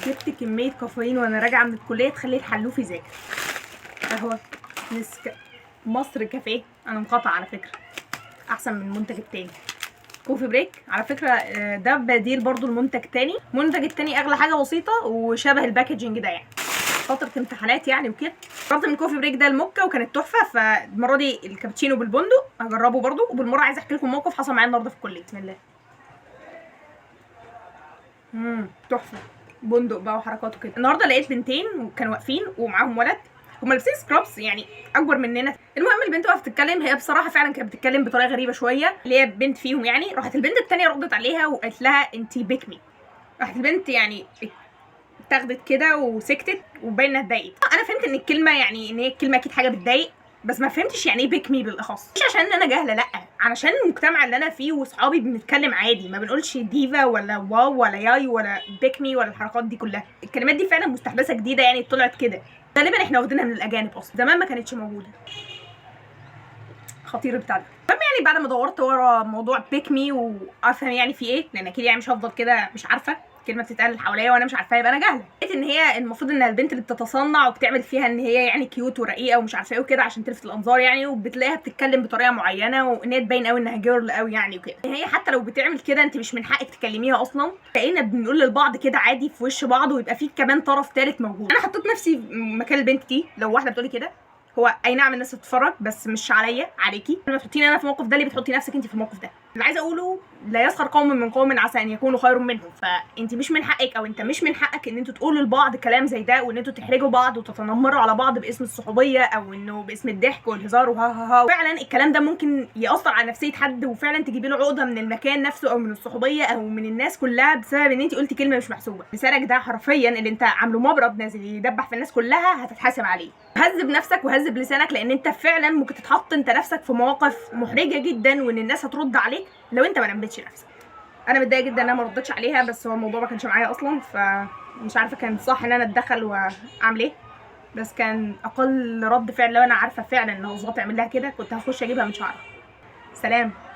شربت كميه كافيين وانا راجعه من الكليه تخلي الحلوف يذاكر. قهوه مصر كافيه، انا مقاطعه على فكره، احسن من المنتج التاني. كوفي بريك على فكره ده بديل برضو المنتج التاني. المنتج التاني اغلى حاجه بسيطه وشبه الباكجينج ده، يعني فتره امتحانات يعني وكده. جربت من كوفي بريك ده الموكا وكانت تحفه، فالمره دي الكابتشينو بالبندق هجربه برضو. وبالمره عايزه احكي لكم موقف حصل معايا النهارده في الكليه. بسم الله. تحفه، بندق بقى وحركاته كده. النهارده لقيت بنتين وكانوا واقفين ومعاهم ولد، هما لابسين سكرابس يعني اكبر مننا. المهم البنت واقفه تتكلم، هي بصراحه فعلا كانت بتتكلم بطريقه غريبه شويه، اللي هي بنت فيهم يعني. راحت البنت الثانيه ردت عليها وقالت لها انتي بيك مي. راحت البنت يعني اتاخدت كده وسكتت وباين انها اتضايقت. انا فهمت ان الكلمه يعني ان هي الكلمه اكيد حاجه بتضايق، بس ما فهمتش يعني ايه بيك مي بالاخص. مش عشان انا جاهله، لا، علشان المجتمع اللي انا فيه واصحابي بنتكلم عادي، ما بنقولش ديفا ولا واو ولا ياي ولا بيك مي ولا الحركات دي كلها. الكلمات دي فعلا مستحدثه جديده يعني، طلعت كده غالبا احنا واخدينها من الاجانب اصلا، زمان ما كانتش موجوده. خطير البتاع ده. المهم يعني بعد ما دورت ورا موضوع بيك مي وافهم يعني في ايه، لان اكيد يعني مش هفضل كده مش عارفه كلمه بتتقال حواليا وانا مش عارفاها، يبقى انا جاهله. لقيت ان هي المفروض انها البنت اللي بتتصنع وبتعمل فيها ان هي يعني كيوت ورقيقه ومش عارفه ايه وكده عشان تلفت الانظار يعني، وبتلاقيها بتتكلم بطريقه معينه وان هي تبين قوي انها جيرل قوي يعني وكده. هي حتى لو بتعمل كده انت مش من حقك تكلميها اصلا. بقينا بنقول لبعض كده عادي في وش بعض، ويبقى في كمان طرف ثالث موجود. انا حطيت نفسي مكان البنت دي، لو واحده بتقولي كده، هو اي نعم الناس تتفرج بس مش عليا، عليكي. لما تحطيني انا في الموقف ده، اللي بتحطي نفسك انت في الموقف ده. اللي عايزه اقوله لا يسخر قوم من قوم عسى ان يكونوا خير منهم. فانت مش من حقك او انت مش من حقك ان انتوا تقولوا لبعض كلام زي ده، وان انتوا تحرجوا بعض وتتنمروا على بعض باسم الصحوبيه او انه باسم الضحك والهزار وها ها ها. فعلا الكلام ده ممكن ياثر على نفسيه حد، وفعلا تجيبي له عقده من المكان نفسه او من الصحوبيه او من الناس كلها بسبب ان انت قلتي كلمه مش محسوبه. لسانك ده حرفيا اللي انت عامله مبرد نازل يدبح في الناس كلها، هتتحاسب عليه. هذب نفسك وهذب لسانك، لان انت فعلا ممكن تتحط انت نفسك في مواقف محرجه جدا، وان الناس هترد عليك لو انت ما نمتش نفسك. انا متضايقه جدا ان انا ما ردتش عليها، بس هو الموضوع ما كانش معايا اصلا، فمش عارفه كان صح ان انا اتدخل واعمل ايه. بس كان اقل رد فعل لو انا عارفه فعلا ان هو ظابط يعمل لها كده كنت هخش اجيبها، مش هعرف. سلام.